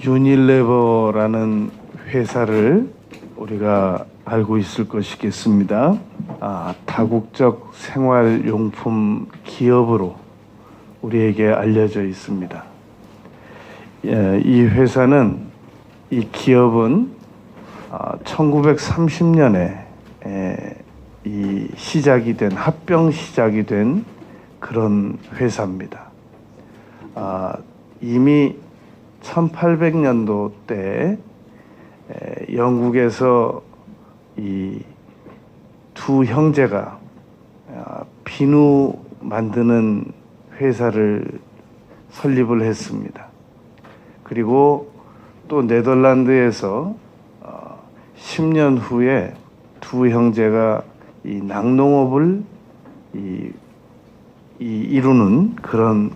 유니레버라는 회사를 우리가 알고 있을 것이겠습니다. 다국적 생활용품 기업으로 우리에게 알려져 있습니다. 이 회사는, 이 기업은 1930년에 합병 시작이 된 그런 회사입니다. 이미 1800년도 때 영국에서 이 두 형제가 비누 만드는 회사를 설립을 했습니다. 그리고 또 네덜란드에서 10년 후에 두 형제가 이 낙농업을 이루는 그런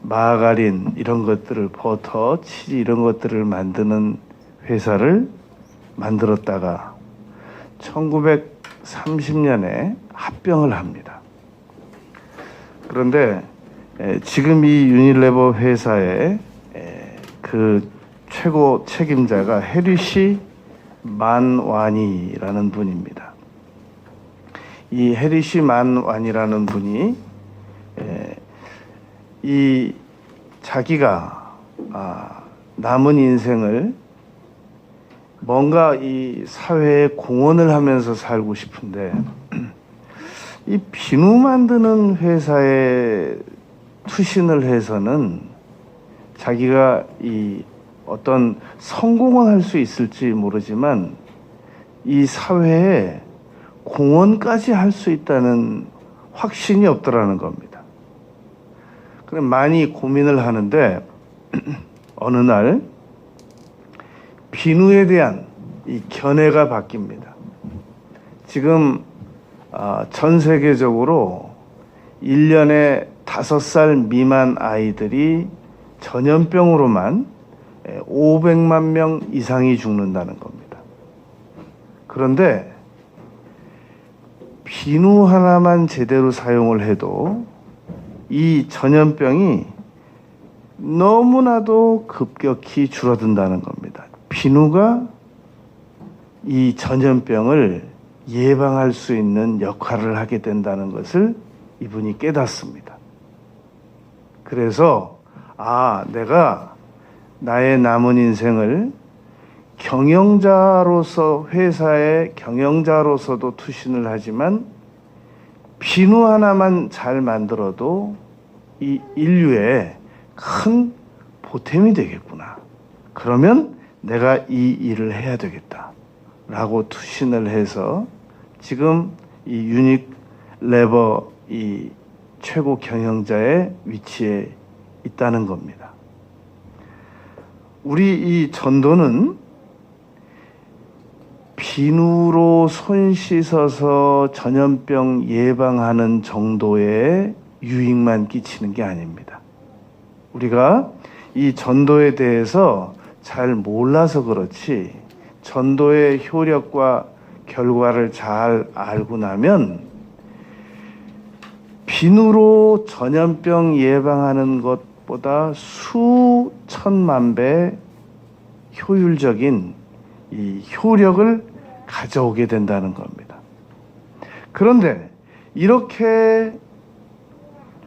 마가린 이런 것들을, 버터, 치즈 이런 것들을 만드는 회사를 만들었다가 1930년에 합병을 합니다. 그런데 지금 이 유니레버 회사의 그 최고 책임자가 해리시 만와니라는 분입니다. 이 해리시 만와니라는 분이 이 자기가 남은 인생을 뭔가 이 사회에 공헌을 하면서 살고 싶은데 이 비누 만드는 회사에 투신을 해서는 자기가 이 어떤 성공을 할 수 있을지 모르지만 이 사회에 공헌까지 할 수 있다는 확신이 없더라는 겁니다. 그래 많이 고민을 하는데 어느 날 비누에 대한 이 견해가 바뀝니다. 지금 전 세계적으로 1년에 5살 미만 아이들이 전염병으로만 500만 명 이상이 죽는다는 겁니다. 그런데 비누 하나만 제대로 사용을 해도 이 전염병이 너무나도 급격히 줄어든다는 겁니다. 비누가 이 전염병을 예방할 수 있는 역할을 하게 된다는 것을 이분이 깨닫습니다. 그래서 내가 나의 남은 인생을 경영자로서, 회사의 경영자로서도 투신을 하지만 비누 하나만 잘 만들어도 이 인류에 큰 보탬이 되겠구나. 그러면 내가 이 일을 해야 되겠다 라고 투신을 해서 지금 이 유니레버 이 최고 경영자의 위치에 있다는 겁니다. 우리 이 전도는 비누로 손 씻어서 전염병 예방하는 정도의 유익만 끼치는 게 아닙니다. 우리가 이 전도에 대해서 잘 몰라서 그렇지 전도의 효력과 결과를 잘 알고 나면 비누로 전염병 예방하는 것보다 수천만 배 효율적인 이 효력을 가져오게 된다는 겁니다. 그런데 이렇게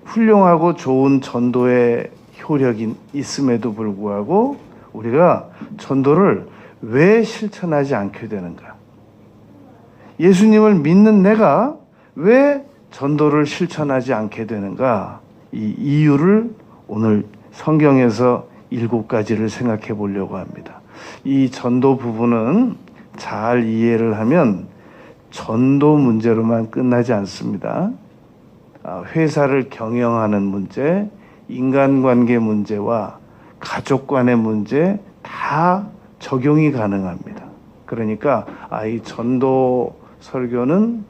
훌륭하고 좋은 전도의 효력이 있음에도 불구하고 우리가 전도를 왜 실천하지 않게 되는가? 예수님을 믿는 내가 왜 전도를 실천하지 않게 되는가? 이 이유를 오늘 성경에서 7가지를 생각해 보려고 합니다. 이 전도 부분은 잘 이해를 하면 전도 문제로만 끝나지 않습니다. 회사를 경영하는 문제, 인간관계 문제와 가족 간의 문제 다 적용이 가능합니다. 그러니까 이 전도 설교는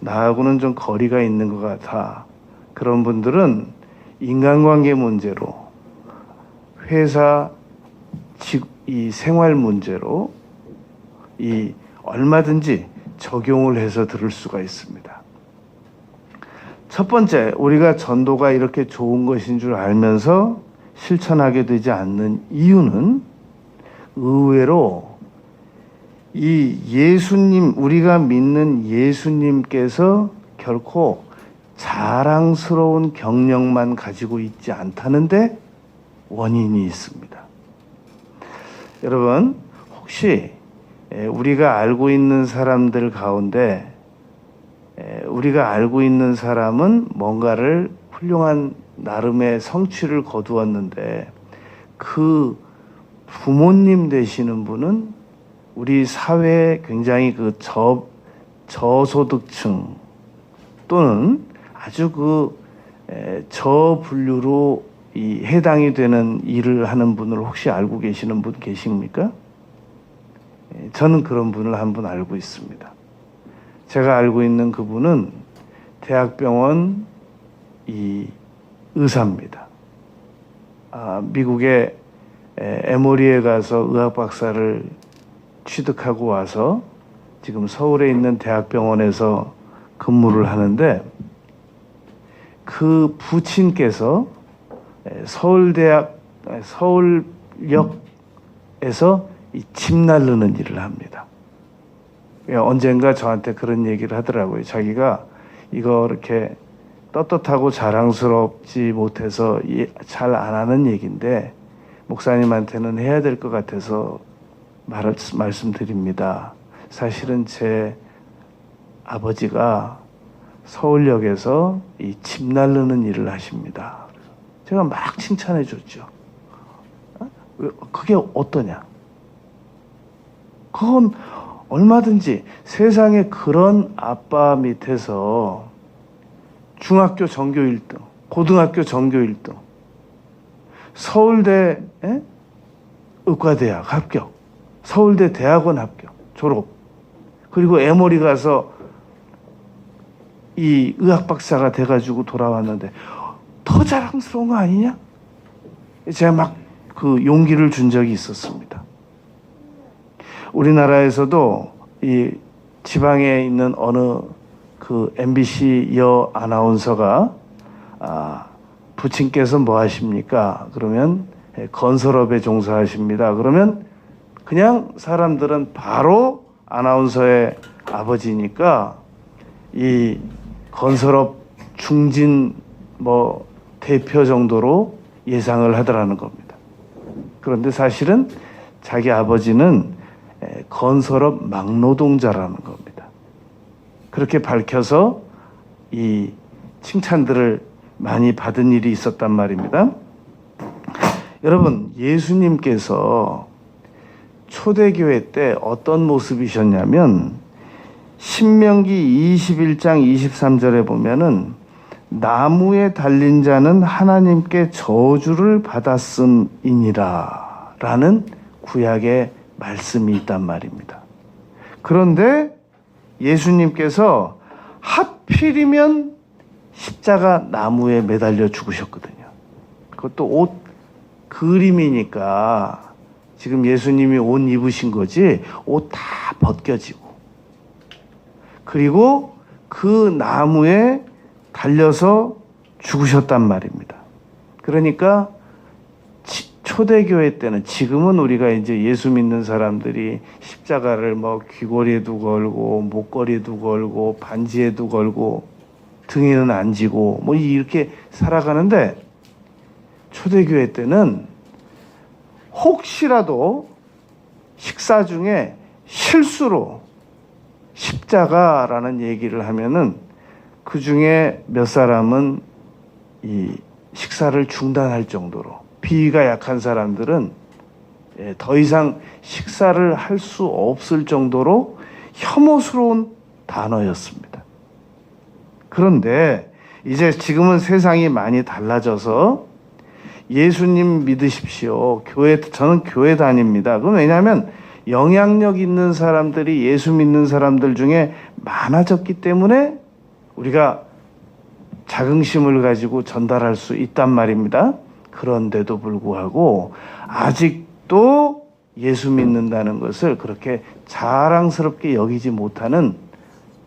나하고는 좀 거리가 있는 것 같아. 그런 분들은 인간관계 문제로, 회사 이 생활 문제로 얼마든지 적용을 해서 들을 수가 있습니다. 첫 번째, 우리가 전도가 이렇게 좋은 것인 줄 알면서 실천하게 되지 않는 이유는 의외로 이 예수님, 우리가 믿는 예수님께서 결코 자랑스러운 경력만 가지고 있지 않다는데 원인이 있습니다. 여러분, 혹시 우리가 알고 있는 사람들 가운데 우리가 알고 있는 사람은 뭔가를 훌륭한 나름의 성취를 거두었는데 그 부모님 되시는 분은 우리 사회에 굉장히 그 저소득층 또는 아주 그 저분류로 이 해당이 되는 일을 하는 분을 혹시 알고 계시는 분 계십니까? 저는 그런 분을 한 분 알고 있습니다. 제가 알고 있는 그분은 대학병원 이 의사입니다. 미국의 에모리에 가서 의학 박사를 취득하고 와서 지금 서울에 있는 대학병원에서 근무를 하는데 그 부친께서 서울역에서 이 집 나르는 일을 합니다. 언젠가 저한테 그런 얘기를 하더라고요. 자기가 이거 이렇게 떳떳하고 자랑스럽지 못해서 잘 안 하는 얘기인데 목사님한테는 해야 될 것 같아서 말씀드립니다. 사실은 제 아버지가 서울역에서 이 집 나르는 일을 하십니다. 제가 막 칭찬해 줬죠. 그게 어떠냐? 그건 얼마든지 세상에 그런 아빠 밑에서 중학교 전교 1등, 고등학교 전교 1등, 서울대 의과대학 합격, 서울대 대학원 합격, 졸업, 그리고 에모리 가서 이 의학 박사가 돼가지고 돌아왔는데 더 자랑스러운 거 아니냐? 제가 막 그 용기를 준 적이 있었습니다. 우리나라에서도 이 지방에 있는 어느 그 MBC 여 아나운서가 부친께서 뭐 하십니까? 그러면 건설업에 종사하십니다. 그러면 그냥 사람들은 바로 아나운서의 아버지니까 이 건설업 중진 뭐 대표 정도로 예상을 하더라는 겁니다. 그런데 사실은 자기 아버지는 건설업 막노동자라는 겁니다. 그렇게 밝혀서 이 칭찬들을 많이 받은 일이 있었단 말입니다. 여러분, 예수님께서 초대교회 때 어떤 모습이셨냐면 신명기 21장 23절에 보면은 나무에 달린 자는 하나님께 저주를 받았음이니라 라는 구약의 말씀이 있단 말입니다. 그런데 예수님께서 하필이면 십자가 나무에 매달려 죽으셨거든요. 그것도 옷 그림이니까 지금 예수님이 옷 입으신 거지 옷 다 벗겨지고 그리고 그 나무에 달려서 죽으셨단 말입니다. 그러니까 초대교회 때는 지금은 우리가 이제 예수 믿는 사람들이 십자가를 뭐 귀걸이에도 걸고 목걸이에도 걸고 반지에도 걸고 등에는 안 지고 뭐 이렇게 살아가는데 초대교회 때는 혹시라도 식사 중에 실수로 십자가라는 얘기를 하면은 그 중에 몇 사람은 이 식사를 중단할 정도로 비위가 약한 사람들은 더 이상 식사를 할 수 없을 정도로 혐오스러운 단어였습니다. 그런데 이제 지금은 세상이 많이 달라져서 예수님 믿으십시오. 저는 교회 다닙니다. 그건 왜냐하면 영향력 있는 사람들이 예수 믿는 사람들 중에 많아졌기 때문에 우리가 자긍심을 가지고 전달할 수 있단 말입니다. 그런데도 불구하고 아직도 예수 믿는다는 것을 그렇게 자랑스럽게 여기지 못하는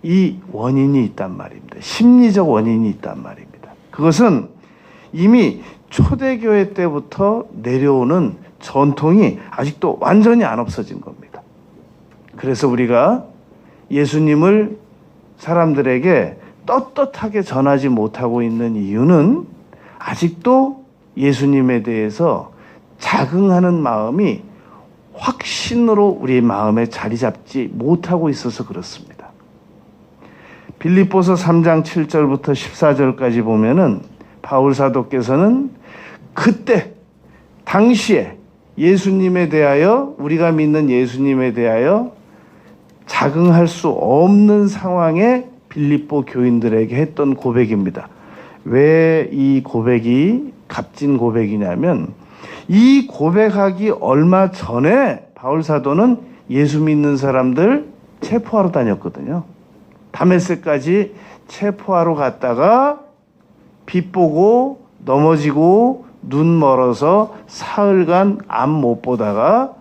이 원인이 있단 말입니다. 심리적 원인이 있단 말입니다. 그것은 이미 초대교회 때부터 내려오는 전통이 아직도 완전히 안 없어진 겁니다. 그래서 우리가 예수님을 사람들에게 떳떳하게 전하지 못하고 있는 이유는 아직도 예수님에 대해서 자긍하는 마음이 확신으로 우리 마음에 자리 잡지 못하고 있어서 그렇습니다. 빌립보서 3장 7절부터 14절까지 보면은 바울 사도께서는 그때 당시에 예수님에 대하여, 우리가 믿는 예수님에 대하여 자긍할 수 없는 상황에 빌립보 교인들에게 했던 고백입니다. 왜 이 고백이 값진 고백이냐면, 이 고백하기 얼마 전에 바울 사도는 예수 믿는 사람들 체포하러 다녔거든요. 다메섹까지 체포하러 갔다가 빛 보고 넘어지고 눈 멀어서 사흘간 앞 못 보다가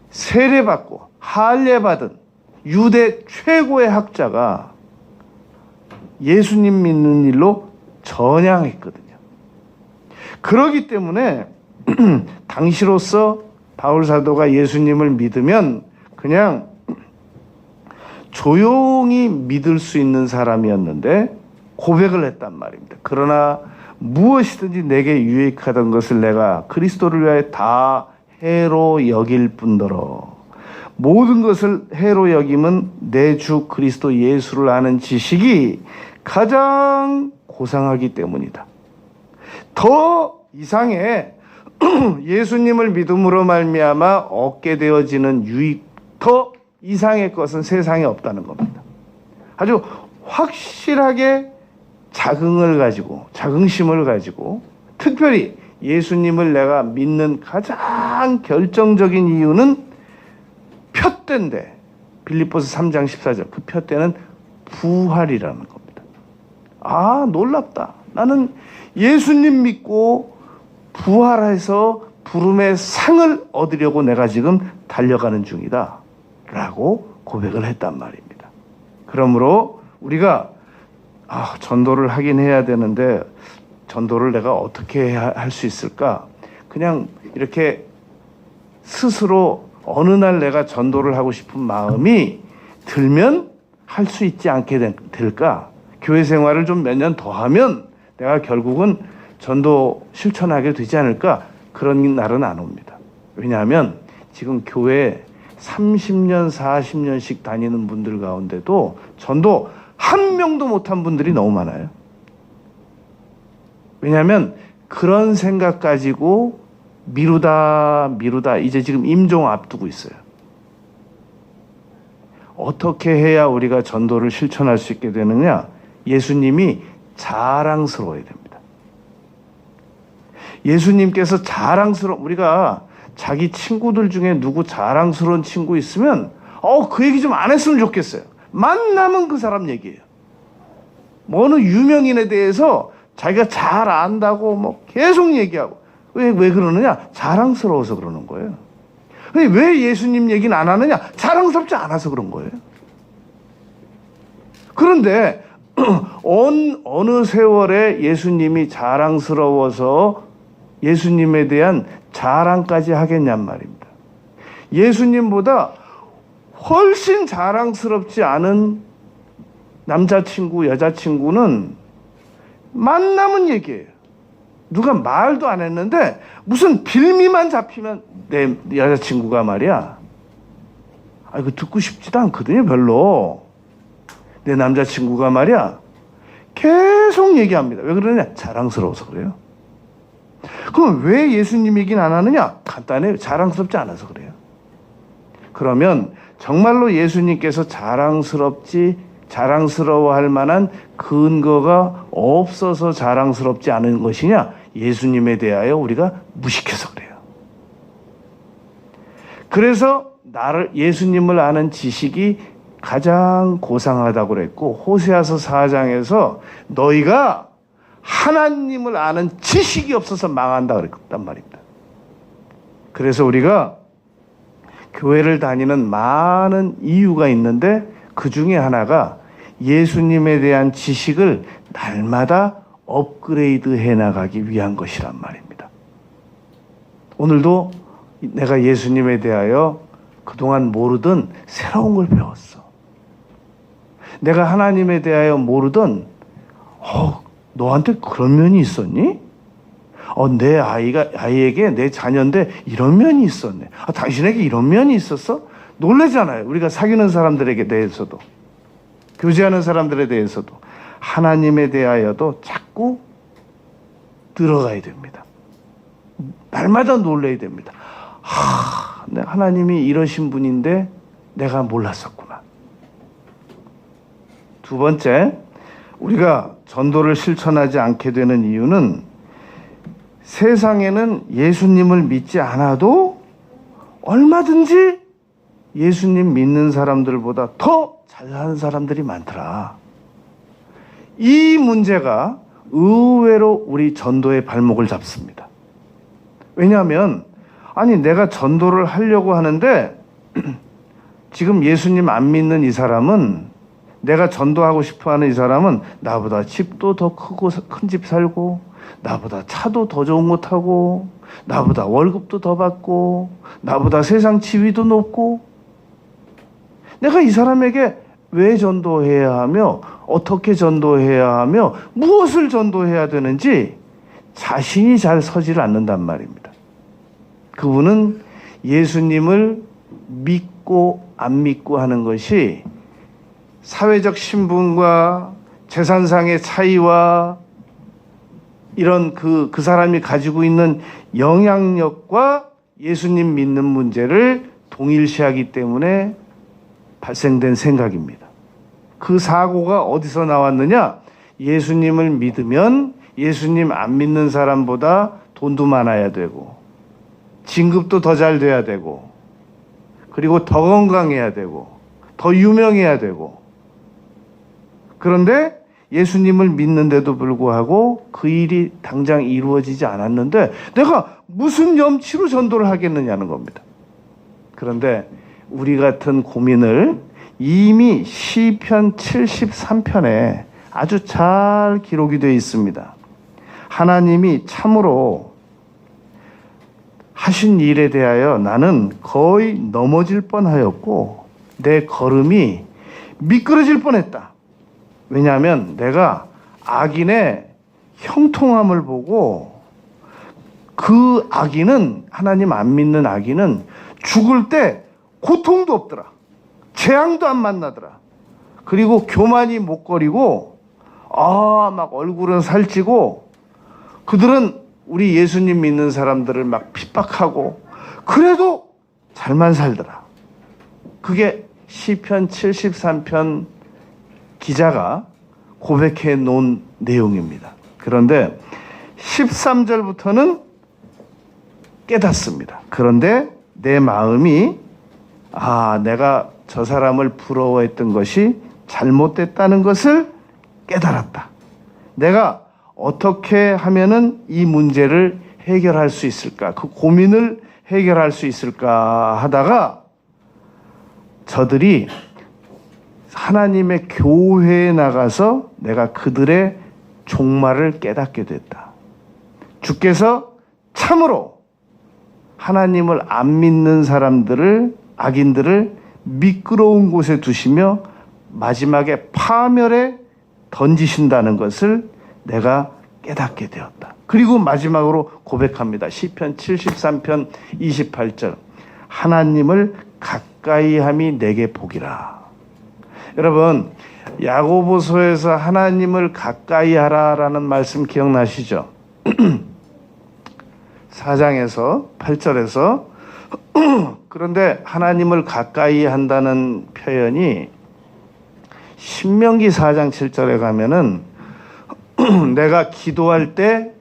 세례받고 할례받은 유대 최고의 학자가 예수님 믿는 일로 전향했거든요. 그러기 때문에 당시로서 바울 사도가 예수님을 믿으면 그냥 조용히 믿을 수 있는 사람이었는데 고백을 했단 말입니다. 그러나 무엇이든지 내게 유익하던 것을 내가 그리스도를 위하여 다 해로 여길 뿐더러 모든 것을 해로 여김은 내 주 그리스도 예수를 아는 지식이 가장 고상하기 때문이다. 더 이상의 예수님을 믿음으로 말미암아 얻게 되어지는 유익, 더 이상의 것은 세상에 없다는 겁니다. 아주 확실하게 자긍을 가지고, 자긍심을 가지고, 특별히 예수님을 내가 믿는 가장 결정적인 이유는 표대인데, 빌립보서 3장 14절, 그 표대는 부활이라는 겁니다. 아, 놀랍다. 나는 예수님 믿고 부활해서 부름의 상을 얻으려고 내가 지금 달려가는 중이다 라고 고백을 했단 말입니다. 그러므로 우리가 전도를 하긴 해야 되는데 전도를 내가 어떻게 할 수 있을까? 그냥 이렇게 스스로 어느 날 내가 전도를 하고 싶은 마음이 들면 할 수 있지 않게 될까? 교회 생활을 좀 몇 년 더 하면 내가 결국은 전도 실천하게 되지 않을까? 그런 날은 안 옵니다. 왜냐하면 지금 교회 30년, 40년씩 다니는 분들 가운데도 전도 한 명도 못한 분들이 너무 많아요. 왜냐하면 그런 생각 가지고 미루다 이제 지금 임종 앞두고 있어요. 어떻게 해야 우리가 전도를 실천할 수 있게 되느냐? 예수님이 자랑스러워야 됩니다. 예수님께서 우리가 자기 친구들 중에 누구 자랑스러운 친구 있으면 그 얘기 좀 안 했으면 좋겠어요. 만나면 그 사람 얘기예요. 어느 유명인에 대해서 자기가 잘 안다고 계속 얘기하고. 왜 그러느냐? 자랑스러워서 그러는 거예요. 왜 예수님 얘기는 안 하느냐? 자랑스럽지 않아서 그런 거예요. 그런데 어느 세월에 예수님이 자랑스러워서 예수님에 대한 자랑까지 하겠냔 말입니다. 예수님보다 훨씬 자랑스럽지 않은 남자친구, 여자친구는 만나면 얘기해요. 누가 말도 안 했는데 무슨 빌미만 잡히면 내 여자친구가 말이야. 이거 듣고 싶지도 않거든요, 별로. 내 남자친구가 말이야. 계속 얘기합니다. 왜 그러냐? 자랑스러워서 그래요. 그럼 왜 예수님 얘기는 안 하느냐? 간단해요. 자랑스럽지 않아서 그래요. 그러면 정말로 예수님께서 자랑스러워할 만한 근거가 없어서 자랑스럽지 않은 것이냐? 예수님에 대하여 우리가 무식해서 그래요. 그래서 예수님을 아는 지식이 가장 고상하다고 그랬고, 호세아서 4장에서 너희가 하나님을 아는 지식이 없어서 망한다 그랬단 말입니다. 그래서 우리가 교회를 다니는 많은 이유가 있는데 그 중에 하나가 예수님에 대한 지식을 날마다 업그레이드 해 나가기 위한 것이란 말입니다. 오늘도 내가 예수님에 대하여 그동안 모르던 새로운 걸 배웠어. 내가 하나님에 대하여 모르던 너한테 그런 면이 있었니? 내 아이에게 내 자녀인데 이런 면이 있었네. 당신에게 이런 면이 있었어? 놀라잖아요. 우리가 사귀는 사람들에게 대해서도, 교제하는 사람들에 대해서도, 하나님에 대하여도 자꾸 들어가야 됩니다. 날마다 놀라야 됩니다. 하나님이 이러신 분인데 내가 몰랐었구나. 두 번째, 우리가 전도를 실천하지 않게 되는 이유는 세상에는 예수님을 믿지 않아도 얼마든지 예수님 믿는 사람들보다 더 잘하는 사람들이 많더라. 이 문제가 의외로 우리 전도의 발목을 잡습니다. 왜냐하면 내가 전도를 하려고 하는데 지금 예수님 안 믿는 이 사람은, 내가 전도하고 싶어하는 이 사람은 나보다 집도 더 크고 큰 집 살고, 나보다 차도 더 좋은 거 타고, 나보다 월급도 더 받고, 나보다 세상 지위도 높고, 내가 이 사람에게 왜 전도해야 하며, 어떻게 전도해야 하며, 무엇을 전도해야 되는지 자신이 잘 서질 않는단 말입니다. 그분은 예수님을 믿고 안 믿고 하는 것이 사회적 신분과 재산상의 차이와 이런 그 사람이 가지고 있는 영향력과 예수님 믿는 문제를 동일시하기 때문에 발생된 생각입니다. 그 사고가 어디서 나왔느냐? 예수님을 믿으면 예수님 안 믿는 사람보다 돈도 많아야 되고, 진급도 더 잘 돼야 되고, 그리고 더 건강해야 되고, 더 유명해야 되고. 그런데 예수님을 믿는데도 불구하고 그 일이 당장 이루어지지 않았는데 내가 무슨 염치로 전도를 하겠느냐는 겁니다. 그런데 우리 같은 고민을 이미 시편 73편에 아주 잘 기록이 되어 있습니다. 하나님이 참으로 하신 일에 대하여 나는 거의 넘어질 뻔하였고 내 걸음이 미끄러질 뻔했다. 왜냐하면 내가 악인의 형통함을 보고, 그 악인은, 하나님 안 믿는 악인은 죽을 때 고통도 없더라. 재앙도 안 만나더라. 그리고 교만이 목걸이고, 막 얼굴은 살찌고, 그들은 우리 예수님 믿는 사람들을 막 핍박하고, 그래도 잘만 살더라. 그게 시편 73편 기자가 고백해 놓은 내용입니다. 그런데 13절부터는 깨닫습니다. 그런데 내 마음이 내가 저 사람을 부러워했던 것이 잘못됐다는 것을 깨달았다. 내가 어떻게 하면은 이 문제를 해결할 수 있을까? 그 고민을 해결할 수 있을까 하다가 저들이 하나님의 교회에 나가서 내가 그들의 종말을 깨닫게 됐다. 주께서 참으로 하나님을 안 믿는 사람들을, 악인들을 미끄러운 곳에 두시며 마지막에 파멸에 던지신다는 것을 내가 깨닫게 되었다. 그리고 마지막으로 고백합니다. 시편 73편 28절. 하나님을 가까이 함이 내게 복이라. 여러분, 야고보서에서 하나님을 가까이 하라라는 말씀 기억나시죠? 4장에서 8절에서 그런데 하나님을 가까이 한다는 표현이 신명기 4장 7절에 가면은 내가 기도할 때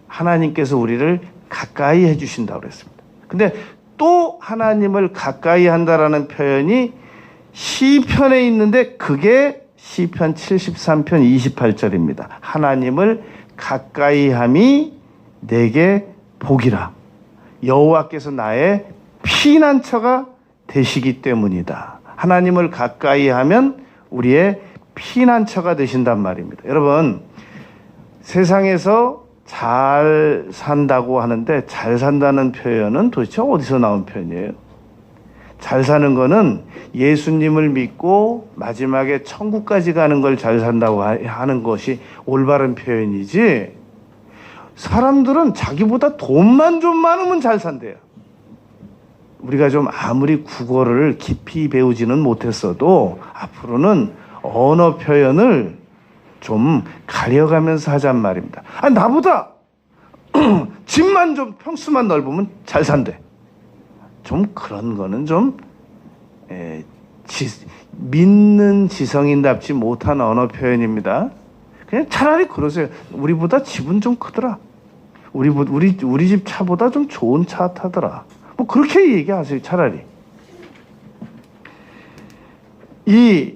하나님께서 우리를 가까이 해주신다고 그랬습니다. 근데 또 하나님을 가까이 한다라는 표현이 시편에 있는데 그게 시편 73편 28절입니다. 하나님을 가까이 함이 내게 복이라. 여호와께서 나의 피난처가 되시기 때문이다. 하나님을 가까이 하면 우리의 피난처가 되신단 말입니다. 여러분, 세상에서 잘 산다고 하는데 잘 산다는 표현은 도대체 어디서 나온 표현이에요? 잘 사는 거는 예수님을 믿고 마지막에 천국까지 가는 걸 잘 산다고 하는 것이 올바른 표현이지, 사람들은 자기보다 돈만 좀 많으면 잘 산대요. 우리가 좀 아무리 국어를 깊이 배우지는 못했어도 앞으로는 언어 표현을 좀 가려가면서 하잔 말입니다. 나보다 집만 좀 평수만 넓으면 잘 산대. 좀 그런 거는 좀 믿는 지성인답지 못한 언어 표현입니다. 그냥 차라리 그러세요. 우리보다 집은 좀 크더라. 우리 집 차보다 좀 좋은 차 타더라. 뭐 그렇게 얘기하세요. 차라리. 이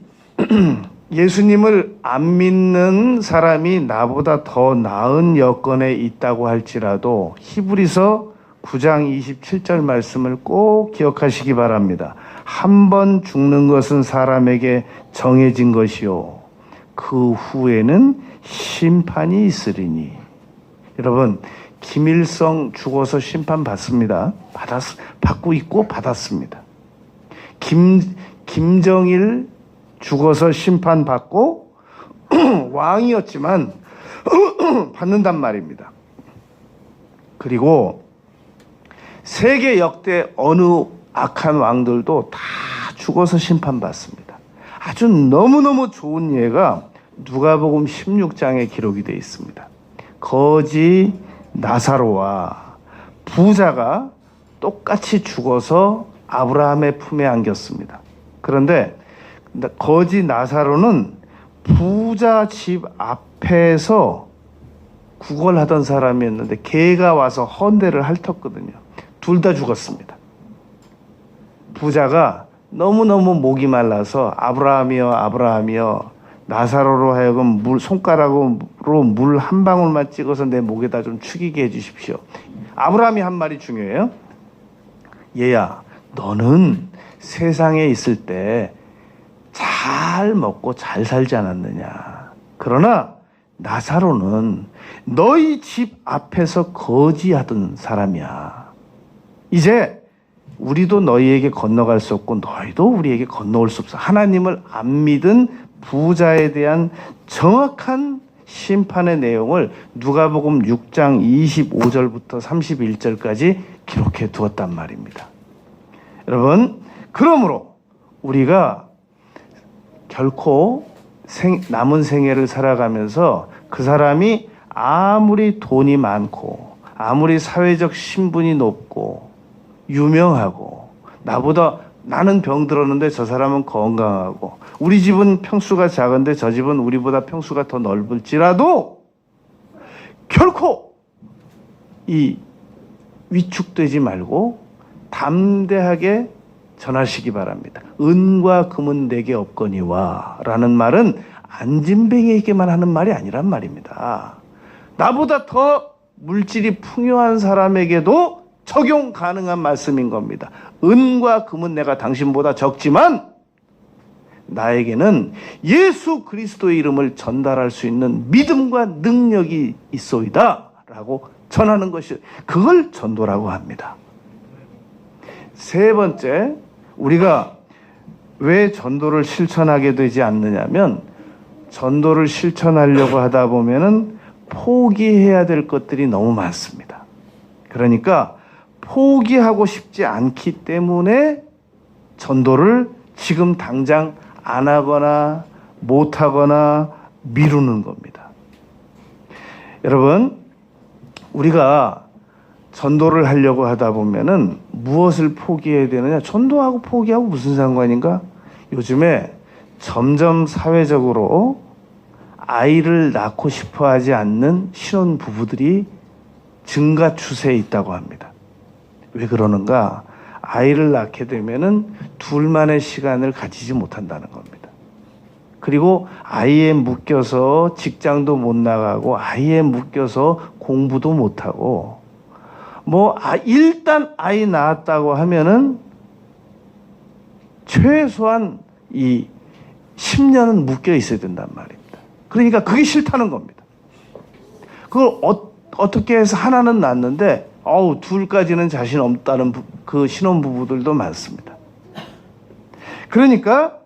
예수님을 안 믿는 사람이 나보다 더 나은 여건에 있다고 할지라도 히브리서 9장 27절 말씀을 꼭 기억하시기 바랍니다. 한 번 죽는 것은 사람에게 정해진 것이요 그 후에는 심판이 있으리니. 여러분, 김일성 죽어서 심판 받습니다. 받고 있고 받았습니다. 김정일 죽어서 심판 받고 왕이었지만 받는단 말입니다. 그리고 세계 역대 어느 악한 왕들도 다 죽어서 심판받습니다. 아주 너무너무 좋은 예가 누가복음 16장에 기록이 되어 있습니다. 거지 나사로와 부자가 똑같이 죽어서 아브라함의 품에 안겼습니다. 그런데 거지 나사로는 부자 집 앞에서 구걸하던 사람이었는데 개가 와서 헌대를 핥았거든요. 둘 다 죽었습니다. 부자가 너무너무 목이 말라서 아브라함이여 아브라함이여 나사로로 하여금 손가락으로 물 한 방울만 찍어서 내 목에다 좀 축이게 해주십시오. 아브라함이 한 말이 중요해요. 얘야, 너는 세상에 있을 때 잘 먹고 잘 살지 않았느냐. 그러나 나사로는 너희 집 앞에서 거지하던 사람이야. 이제 우리도 너희에게 건너갈 수 없고 너희도 우리에게 건너올 수 없어. 하나님을 안 믿은 부자에 대한 정확한 심판의 내용을 누가복음 6장 25절부터 31절까지 기록해 두었단 말입니다. 여러분, 그러므로 우리가 결코 남은 생애를 살아가면서 그 사람이 아무리 돈이 많고 아무리 사회적 신분이 높고 유명하고 나는 병 들었는데 저 사람은 건강하고 우리 집은 평수가 작은데 저 집은 우리보다 평수가 더 넓을지라도 결코 이 위축되지 말고 담대하게 전하시기 바랍니다. 은과 금은 내게 없거니와 라는 말은 안진뱅이에게만 하는 말이 아니란 말입니다. 나보다 더 물질이 풍요한 사람에게도 적용 가능한 말씀인 겁니다. 은과 금은 내가 당신보다 적지만 나에게는 예수 그리스도의 이름을 전달할 수 있는 믿음과 능력이 있소이다 라고 전하는 것이, 그걸 전도라고 합니다. 세 번째, 우리가 왜 전도를 실천하게 되지 않느냐면, 전도를 실천하려고 하다 보면은 포기해야 될 것들이 너무 많습니다. 그러니까 포기하고 싶지 않기 때문에 전도를 지금 당장 안 하거나 못 하거나 미루는 겁니다. 여러분, 우리가 전도를 하려고 하다 보면은 무엇을 포기해야 되느냐? 전도하고 포기하고 무슨 상관인가? 요즘에 점점 사회적으로 아이를 낳고 싶어 하지 않는 신혼 부부들이 증가 추세에 있다고 합니다. 왜 그러는가? 아이를 낳게 되면은 둘만의 시간을 가지지 못한다는 겁니다. 그리고 아이에 묶여서 직장도 못 나가고 아이에 묶여서 공부도 못 하고 일단 아이 낳았다고 하면은 최소한 이 10년은 묶여 있어야 된단 말입니다. 그러니까 그게 싫다는 겁니다. 그걸 어떻게 해서 하나는 낳는데 둘까지는 자신 없다는 그 신혼부부들도 많습니다. 그러니까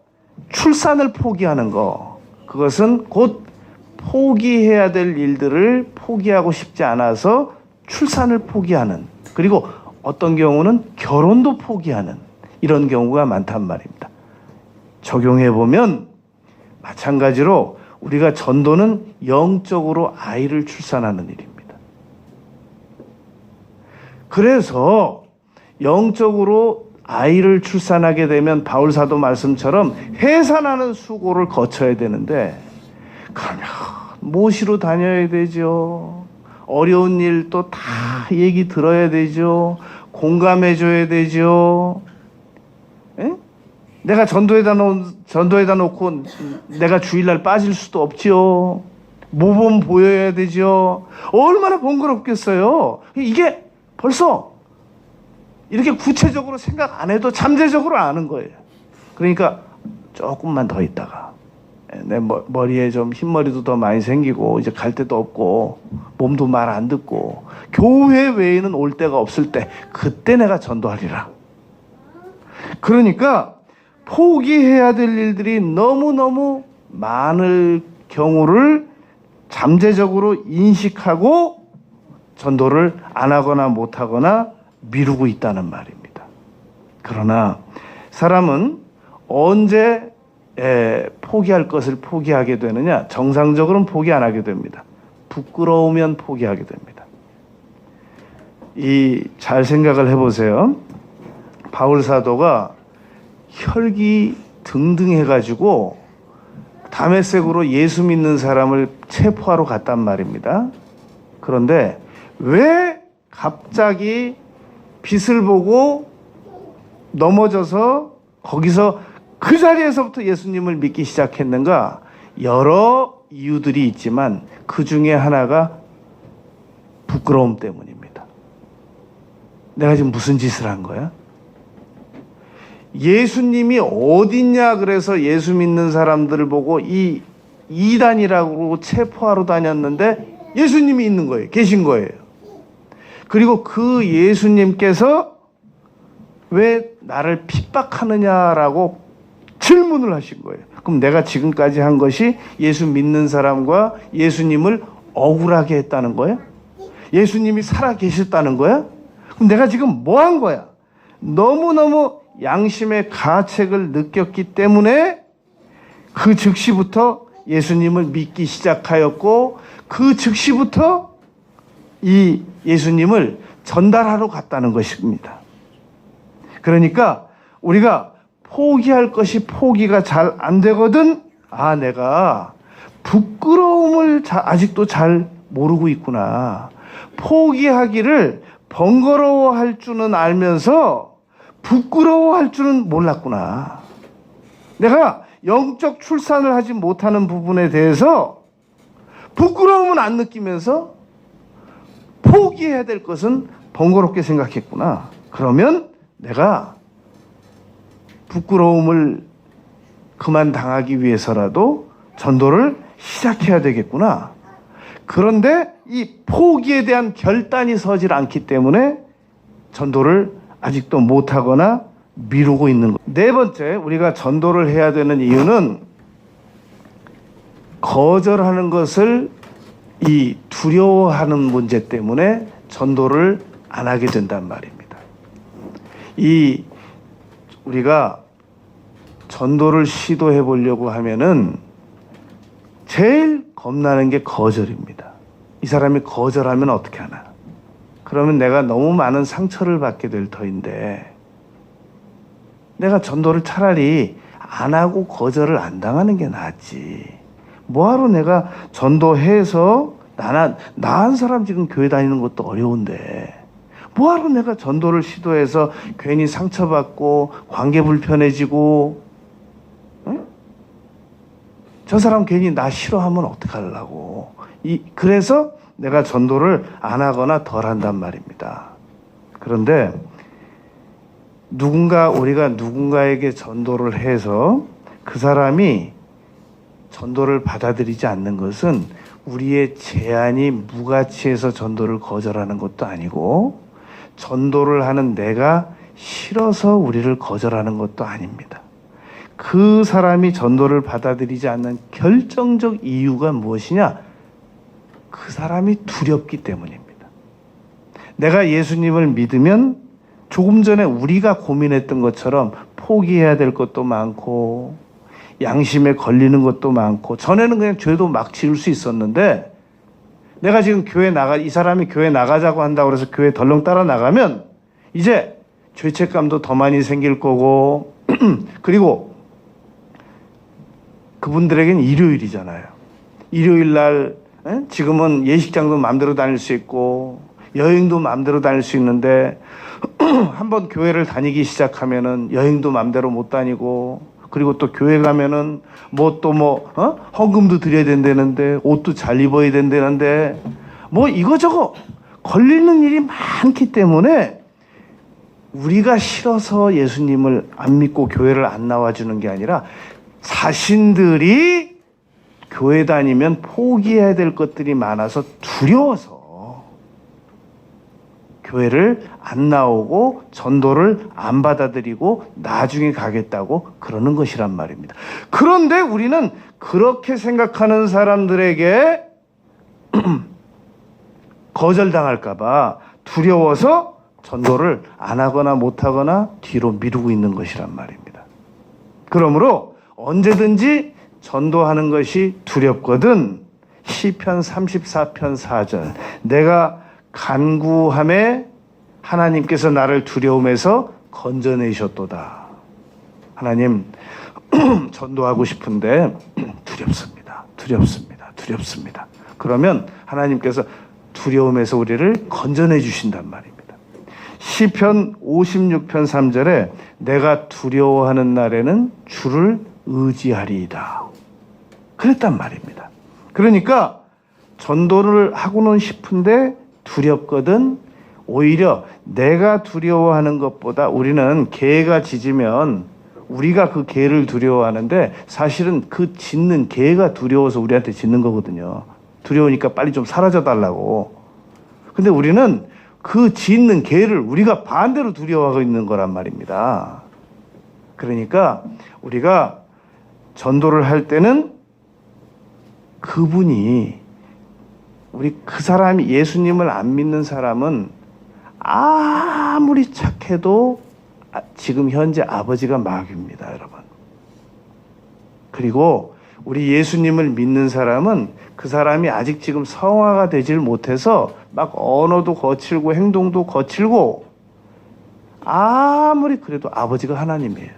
출산을 포기하는 거, 그것은 곧 포기해야 될 일들을 포기하고 싶지 않아서 출산을 포기하는, 그리고 어떤 경우는 결혼도 포기하는 이런 경우가 많단 말입니다. 적용해 보면 마찬가지로 우리가 전도는 영적으로 아이를 출산하는 일입니다. 그래서 영적으로 아이를 출산하게 되면 바울사도 말씀처럼 해산하는 수고를 거쳐야 되는데, 그러면 모시로 다녀야 되죠. 어려운 일 또 다 얘기 들어야 되죠. 공감해 줘야 되죠. 에? 내가 전도에다 놓고 내가 주일날 빠질 수도 없지요. 모범 보여야 되죠. 얼마나 번거롭겠어요. 이게 벌써 이렇게 구체적으로 생각 안 해도 잠재적으로 아는 거예요. 그러니까 조금만 더 있다가 내 머리에 좀 흰머리도 더 많이 생기고 이제 갈 데도 없고 몸도 말 안 듣고 교회 외에는 올 데가 없을 때, 그때 내가 전도하리라. 그러니까 포기해야 될 일들이 너무너무 많을 경우를 잠재적으로 인식하고 전도를 안 하거나 못 하거나 미루고 있다는 말입니다. 그러나 사람은 언제 포기할 것을 포기하게 되느냐? 정상적으로는 포기 안 하게 됩니다. 부끄러우면 포기하게 됩니다. 잘 생각을 해보세요. 바울 사도가 혈기 등등 해가지고 다메섹으로 예수 믿는 사람을 체포하러 갔단 말입니다. 그런데 왜 갑자기 빛을 보고 넘어져서 거기서 그 자리에서부터 예수님을 믿기 시작했는가? 여러 이유들이 있지만 그 중에 하나가 부끄러움 때문입니다. 내가 지금 무슨 짓을 한 거야? 예수님이 어딨냐 그래서 예수 믿는 사람들을 보고 이 이단이라고 체포하러 다녔는데 예수님이 있는 거예요. 계신 거예요. 그리고 그 예수님께서 왜 나를 핍박하느냐라고 질문을 하신 거예요. 그럼 내가 지금까지 한 것이 예수 믿는 사람과 예수님을 억울하게 했다는 거야? 예수님이 살아 계셨다는 거야? 그럼 내가 지금 뭐 한 거야? 너무너무 양심의 가책을 느꼈기 때문에 그 즉시부터 예수님을 믿기 시작하였고, 그 즉시부터 이 예수님을 전달하러 갔다는 것입니다. 그러니까 우리가 포기할 것이 포기가 잘 안 되거든. 내가 부끄러움을 아직도 잘 모르고 있구나. 포기하기를 번거로워할 줄은 알면서 부끄러워할 줄은 몰랐구나. 내가 영적 출산을 하지 못하는 부분에 대해서 부끄러움은 안 느끼면서 포기해야 될 것은 번거롭게 생각했구나. 그러면 내가 부끄러움을 그만 당하기 위해서라도 전도를 시작해야 되겠구나. 그런데 이 포기에 대한 결단이 서질 않기 때문에 전도를 아직도 못하거나 미루고 있는 것. 네 번째, 우리가 전도를 해야 되는 이유는 거절하는 것을 두려워하는 문제 때문에 전도를 안 하게 된단 말입니다. 우리가 전도를 시도해 보려고 하면은 제일 겁나는 게 거절입니다. 이 사람이 거절하면 어떻게 하나? 그러면 내가 너무 많은 상처를 받게 될 터인데, 내가 전도를 차라리 안 하고 거절을 안 당하는 게 낫지. 뭐하러 내가 전도해서 나한 사람 지금 교회 다니는 것도 어려운데 뭐하러 내가 전도를 시도해서 괜히 상처받고 관계 불편해지고, 응? 저 사람 괜히 나 싫어하면 어떡하려고. 그래서 내가 전도를 안 하거나 덜 한단 말입니다. 그런데 우리가 누군가에게 전도를 해서 그 사람이 전도를 받아들이지 않는 것은 우리의 제안이 무가치해서 전도를 거절하는 것도 아니고 전도를 하는 내가 싫어서 우리를 거절하는 것도 아닙니다. 그 사람이 전도를 받아들이지 않는 결정적 이유가 무엇이냐? 그 사람이 두렵기 때문입니다. 내가 예수님을 믿으면 조금 전에 우리가 고민했던 것처럼 포기해야 될 것도 많고 양심에 걸리는 것도 많고, 전에는 그냥 죄도 막 지을 수 있었는데 내가 지금 이 사람이 교회 나가자고 한다고 해서 교회 덜렁 따라 나가면 이제 죄책감도 더 많이 생길 거고 그리고 그분들에겐 일요일이잖아요. 일요일 날 지금은 예식장도 마음대로 다닐 수 있고 여행도 마음대로 다닐 수 있는데 한번 교회를 다니기 시작하면은 여행도 마음대로 못 다니고, 그리고 또 교회 가면은 헌금도 드려야 된다는데 옷도 잘 입어야 된다는데 이거저거 걸리는 일이 많기 때문에 우리가 싫어서 예수님을 안 믿고 교회를 안 나와주는 게 아니라 자신들이 교회 다니면 포기해야 될 것들이 많아서 두려워서 교회를 안 나오고 전도를 안 받아들이고 나중에 가겠다고 그러는 것이란 말입니다. 그런데 우리는 그렇게 생각하는 사람들에게 거절당할까 봐 두려워서 전도를 안 하거나 못 하거나 뒤로 미루고 있는 것이란 말입니다. 그러므로 언제든지 전도하는 것이 두렵거든 시편 34편 4절 내가 간구함에 하나님께서 나를 두려움에서 건져내셨도다. 하나님 전도하고 싶은데 두렵습니다. 그러면 하나님께서 두려움에서 우리를 건져내 주신단 말입니다. 시편 56편 3절에 내가 두려워하는 날에는 주를 의지하리이다. 그랬단 말입니다. 그러니까 전도를 하고는 싶은데 두렵거든. 오히려 내가 두려워하는 것보다 우리는 개가 짖으면 우리가 그 개를 두려워하는데 사실은 그 짖는 개가 두려워서 우리한테 짖는 거거든요. 두려우니까 빨리 좀 사라져 달라고. 근데 우리는 그 짖는 개를 우리가 반대로 두려워하고 있는 거란 말입니다. 그러니까 우리가 전도를 할 때는 그분이 그 사람이 예수님을 안 믿는 사람은 아무리 착해도 지금 현재 아버지가 마귀입니다, 여러분. 그리고 우리 예수님을 믿는 사람은 그 사람이 아직 지금 성화가 되질 못해서 막 언어도 거칠고 행동도 거칠고 아무리 그래도 아버지가 하나님이에요.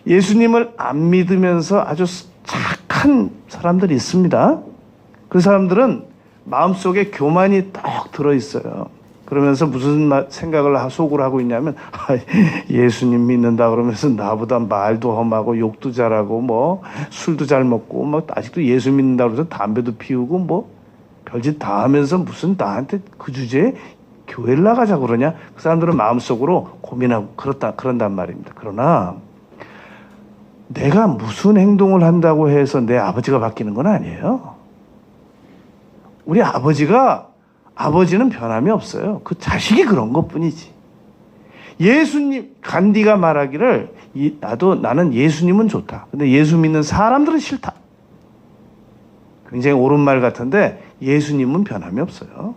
예수님을 안 믿으면서 아주 착한 사람들이 있습니다. 그 사람들은 마음속에 교만이 딱 들어있어요. 그러면서 무슨 생각을 속으로 하고 있냐면 예수님 믿는다 그러면서 나보다 말도 험하고 욕도 잘하고 술도 잘 먹고 아직도 예수 믿는다 그러면서 담배도 피우고 별짓 다 하면서 무슨 나한테 그 주제에 교회를 나가자고 그러냐. 그 사람들은 마음속으로 고민하고 그런단 말입니다. 그러나 내가 무슨 행동을 한다고 해서 내 아버지가 바뀌는 건 아니에요. 우리 아버지는 변함이 없어요. 그 자식이 그런 것뿐이지. 예수님, 간디가 말하기를 나는 예수님은 좋다. 근데 예수 믿는 사람들은 싫다. 굉장히 옳은 말 같은데 예수님은 변함이 없어요.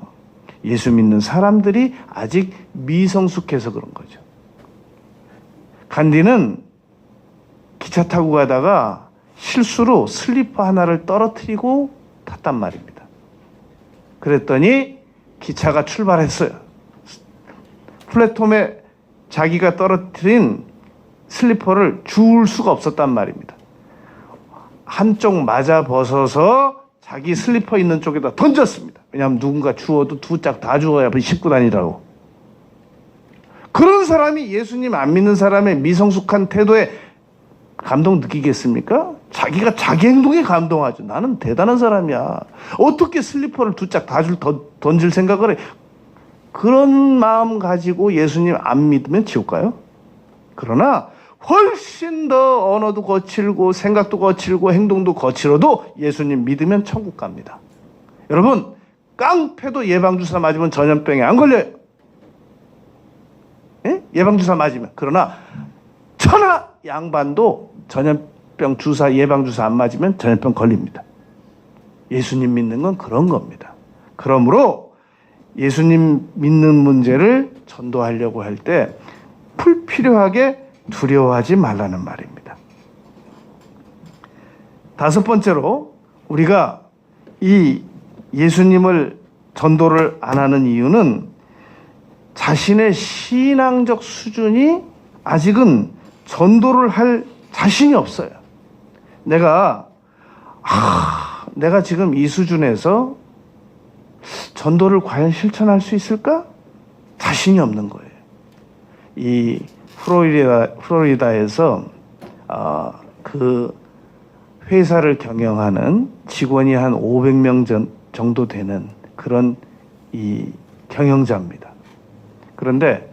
예수 믿는 사람들이 아직 미성숙해서 그런 거죠. 간디는 기차 타고 가다가 실수로 슬리퍼 하나를 떨어뜨리고 탔단 말입니다. 그랬더니 기차가 출발했어요. 플랫폼에 자기가 떨어뜨린 슬리퍼를 줄 수가 없었단 말입니다. 한쪽 맞아 벗어서 자기 슬리퍼 있는 쪽에다 던졌습니다. 왜냐하면 누군가 주워도 두 짝 다 주워야 싣고 다니라고. 그런 사람이 예수님 안 믿는 사람의 미성숙한 태도에 감동 느끼겠습니까? 자기가 자기 행동에 감동하죠. 나는 대단한 사람이야. 어떻게 슬리퍼를 두 짝 다 던질 생각을 해. 그런 마음 가지고 예수님 안 믿으면 지옥 가요? 그러나 훨씬 더 언어도 거칠고 생각도 거칠고 행동도 거칠어도 예수님 믿으면 천국 갑니다. 여러분, 깡패도 예방주사 맞으면 전염병에 안 걸려요. 예? 예방주사 맞으면. 그러나 천하 양반도 전염병 주사, 예방주사 안 맞으면 전염병 걸립니다. 예수님 믿는 건 그런 겁니다. 그러므로 예수님 믿는 문제를 전도하려고 할 때 불필요하게 두려워하지 말라는 말입니다. 다섯 번째로 우리가 이 예수님을 전도를 안 하는 이유는 자신의 신앙적 수준이 아직은 전도를 할 자신이 없어요. 내가 지금 이 수준에서 전도를 과연 실천할 수 있을까? 자신이 없는 거예요. 이 플로리다에서 그 회사를 경영하는 직원이 한 500명 정도 되는 그런 이 경영자입니다. 그런데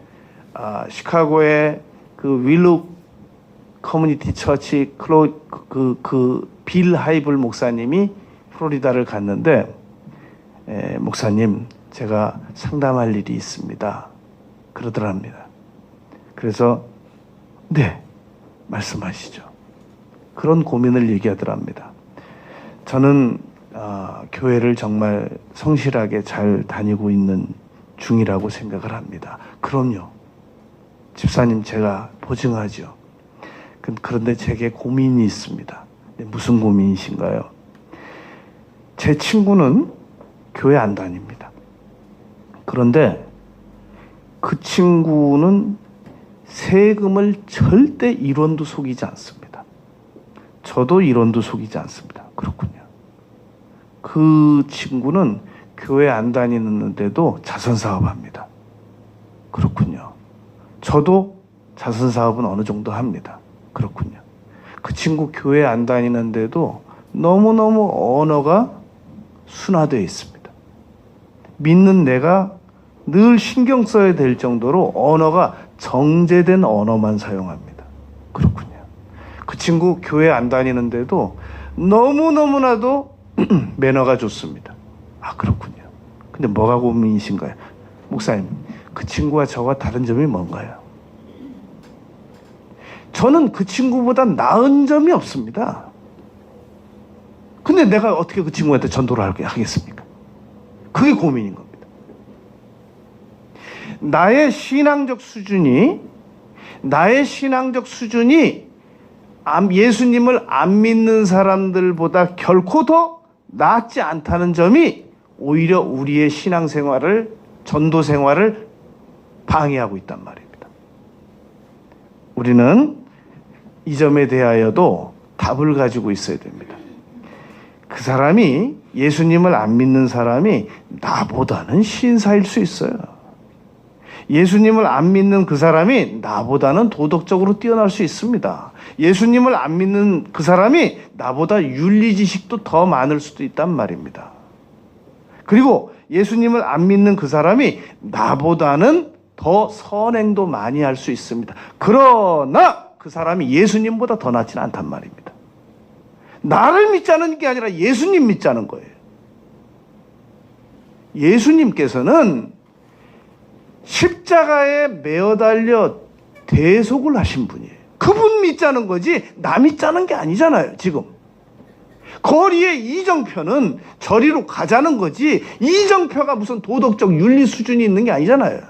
시카고의 그 윌루 커뮤니티 처치 빌 하이블 목사님이 플로리다를 갔는데 목사님, 제가 상담할 일이 있습니다. 그러더랍니다. 그래서 네, 말씀하시죠. 그런 고민을 얘기하더랍니다. 저는 교회를 정말 성실하게 잘 다니고 있는 중이라고 생각을 합니다. 그럼요. 집사님, 제가 보증하죠. 그런데 제게 고민이 있습니다. 무슨 고민이신가요? 제 친구는 교회 안 다닙니다. 그런데 그 친구는 세금을 절대 1원도 속이지 않습니다. 저도 1원도 속이지 않습니다. 그렇군요. 그 친구는 교회 안 다니는데도 자선사업 합니다. 그렇군요. 저도 자선사업은 어느 정도 합니다. 그렇군요. 그 친구 교회 안 다니는데도 너무너무 언어가 순화되어 있습니다. 믿는 내가 늘 신경 써야 될 정도로 언어가 정제된 언어만 사용합니다. 그렇군요. 그 친구 교회 안 다니는데도 너무너무나도 매너가 좋습니다. 그렇군요. 근데 뭐가 고민이신가요? 목사님, 그 친구와 저와 다른 점이 뭔가요? 저는 그 친구보다 나은 점이 없습니다. 근데 내가 어떻게 그 친구한테 전도를 하겠습니까? 그게 고민인 겁니다. 나의 신앙적 수준이 예수님을 안 믿는 사람들보다 결코 더 낫지 않다는 점이 오히려 우리의 신앙생활을, 전도생활을 방해하고 있단 말입니다. 우리는 이 점에 대하여도 답을 가지고 있어야 됩니다. 그 사람이, 예수님을 안 믿는 사람이 나보다는 신사일 수 있어요. 예수님을 안 믿는 그 사람이 나보다는 도덕적으로 뛰어날 수 있습니다. 예수님을 안 믿는 그 사람이 나보다 윤리 지식도 더 많을 수도 있단 말입니다. 그리고 예수님을 안 믿는 그 사람이 나보다는 더 선행도 많이 할 수 있습니다. 그러나 그 사람이 예수님보다 더 낫지는 않단 말입니다. 나를 믿자는 게 아니라 예수님 믿자는 거예요. 예수님께서는 십자가에 매어 달려 대속을 하신 분이에요. 그분 믿자는 거지 나 믿자는 게 아니잖아요. 지금 거리에 이정표는 저리로 가자는 거지, 이정표가 무슨 도덕적 윤리 수준이 있는 게 아니잖아요.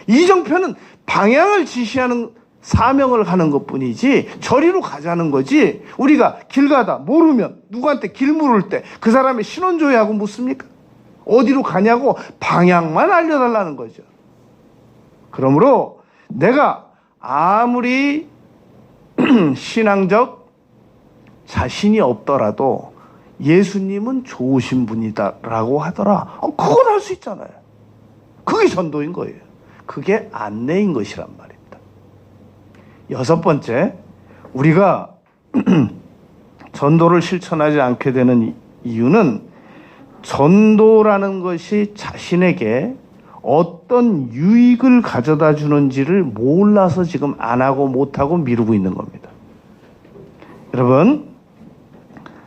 이정표는 방향을 지시하는 사명을 하는 것뿐이지 저리로 가자는 거지, 우리가 길 가다 모르면 누구한테 길 물을 때 그 사람의 신원조회하고 묻습니까? 어디로 가냐고 방향만 알려달라는 거죠. 그러므로 내가 아무리 신앙적 자신이 없더라도 예수님은 좋으신 분이다라고 하더라, 그건 할 수 있잖아요. 그게 전도인 거예요. 그게 안내인 것이란 말입니다. 여섯 번째, 우리가 전도를 실천하지 않게 되는 이유는 전도라는 것이 자신에게 어떤 유익을 가져다 주는지를 몰라서 지금 안 하고 못 하고 미루고 있는 겁니다. 여러분,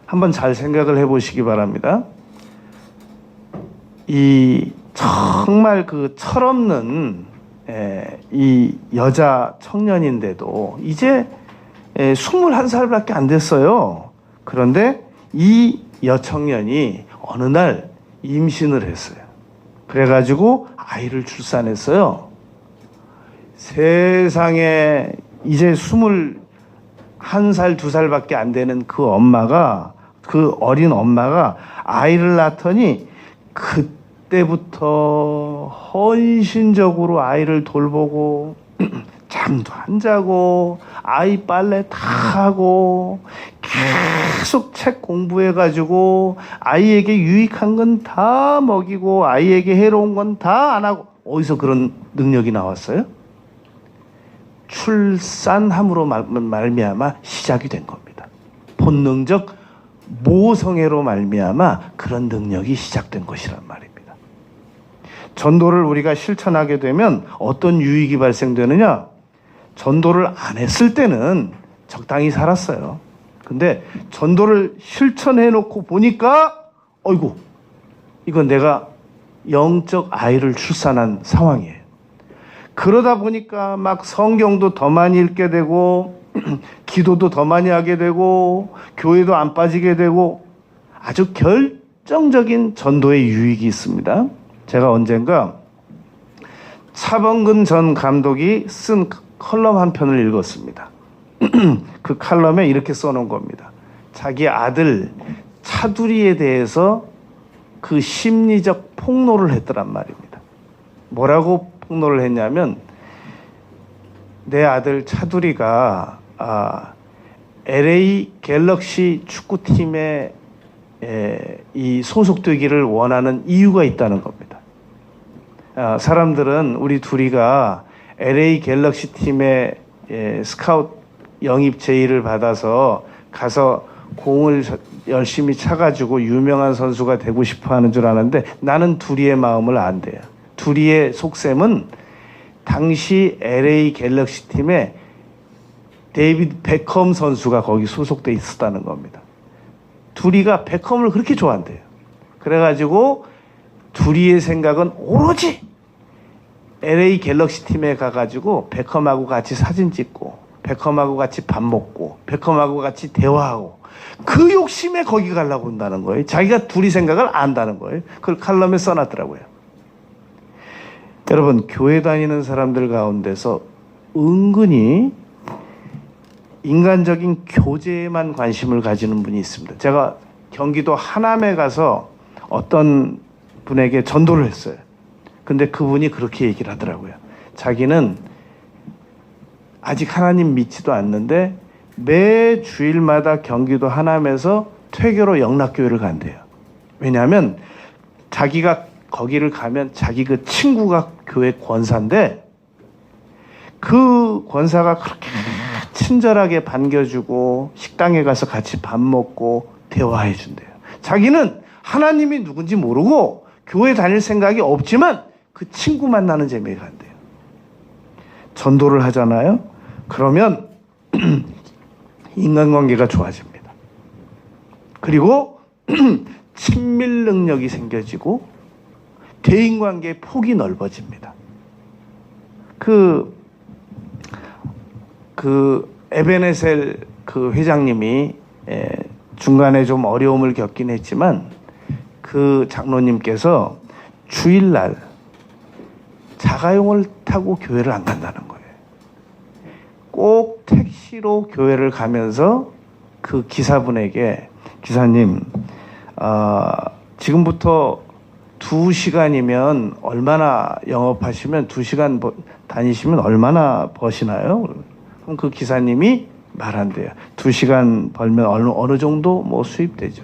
한번 잘 생각을 해보시기 바랍니다. 이 정말 그 철없는 이 여자 청년인데도 이제 21살밖에 안 됐어요. 그런데 이 여청년이 어느 날 임신을 했어요. 그래가지고 아이를 출산했어요. 세상에 이제 21살, 2살밖에 안 되는 그 엄마가, 그 어린 엄마가 아이를 낳더니 그때부터 헌신적으로 아이를 돌보고 잠도 안 자고 아이 빨래 다 하고 계속 책 공부해가지고 아이에게 유익한 건 다 먹이고 아이에게 해로운 건 다 안 하고. 어디서 그런 능력이 나왔어요? 출산함으로 말미암아 시작이 된 겁니다. 본능적 모성애로 말미암아 그런 능력이 시작된 것이란 말입니다. 전도를 우리가 실천하게 되면 어떤 유익이 발생되느냐? 전도를 안 했을 때는 적당히 살았어요. 근데 전도를 실천해 놓고 보니까 어이구, 이건 내가 영적 아이를 출산한 상황이에요. 그러다 보니까 막 성경도 더 많이 읽게 되고 기도도 더 많이 하게 되고 교회도 안 빠지게 되고 아주 결정적인 전도의 유익이 있습니다. 제가 언젠가 차범근 전 감독이 쓴 컬럼 한 편을 읽었습니다. 그 칼럼에 이렇게 써놓은 겁니다. 자기 아들 차두리에 대해서 그 심리적 폭로를 했더란 말입니다. 뭐라고 폭로를 했냐면, 내 아들 차두리가 LA 갤럭시 축구팀에 이 소속되기를 원하는 이유가 있다는 겁니다. 사람들은 우리 둘이가 LA 갤럭시 팀의 스카우트 영입 제의를 받아서 가서 공을 열심히 차가지고 유명한 선수가 되고 싶어 하는 줄 아는데, 나는 둘이의 마음을 안 돼요. 둘이의 속셈은 당시 LA 갤럭시 팀에 데이비드 베컴 선수가 거기 소속돼 있었다는 겁니다. 둘이가 베컴을 그렇게 좋아한대요. 그래가지고 둘이의 생각은 오로지 LA 갤럭시 팀에 가가지고 베컴하고 같이 사진 찍고 베컴하고 같이 밥 먹고 베컴하고 같이 대화하고, 그 욕심에 거기 가려고 한다는 거예요. 자기가 둘이 생각을 안다는 거예요. 그걸 칼럼에 써놨더라고요. 여러분, 교회 다니는 사람들 가운데서 은근히 인간적인 교제에만 관심을 가지는 분이 있습니다. 제가 경기도 하남에 가서 어떤 분에게 전도를 했어요. 근데 그분이 그렇게 얘기를 하더라고요. 자기는 아직 하나님 믿지도 않는데 매 주일마다 경기도 하남에서 퇴교로 영락교회를 간대요. 왜냐하면 자기가 거기를 가면 자기 그 친구가 교회 권사인데, 그 권사가 그렇게 친절하게 반겨주고 식당에 가서 같이 밥 먹고 대화해 준대요. 자기는 하나님이 누군지 모르고 교회 다닐 생각이 없지만 그 친구 만나는 재미에 간대요. 전도를 하잖아요. 그러면 인간관계가 좋아집니다. 그리고 친밀 능력이 생겨지고 대인관계의 폭이 넓어집니다. 그 에베네셀 그 회장님이 중간에 좀 어려움을 겪긴 했지만, 그 장로님께서 주일날 자가용을 타고 교회를 안 간다는 거예요. 꼭 택시로 교회를 가면서 그 기사분에게, 기사님, 지금부터 2시간이면 얼마나 영업하시면, 2시간 다니시면 얼마나 버시나요? 그럼 그 기사님이 말한대요. 2시간 벌면 어느 정도 뭐 수입되죠.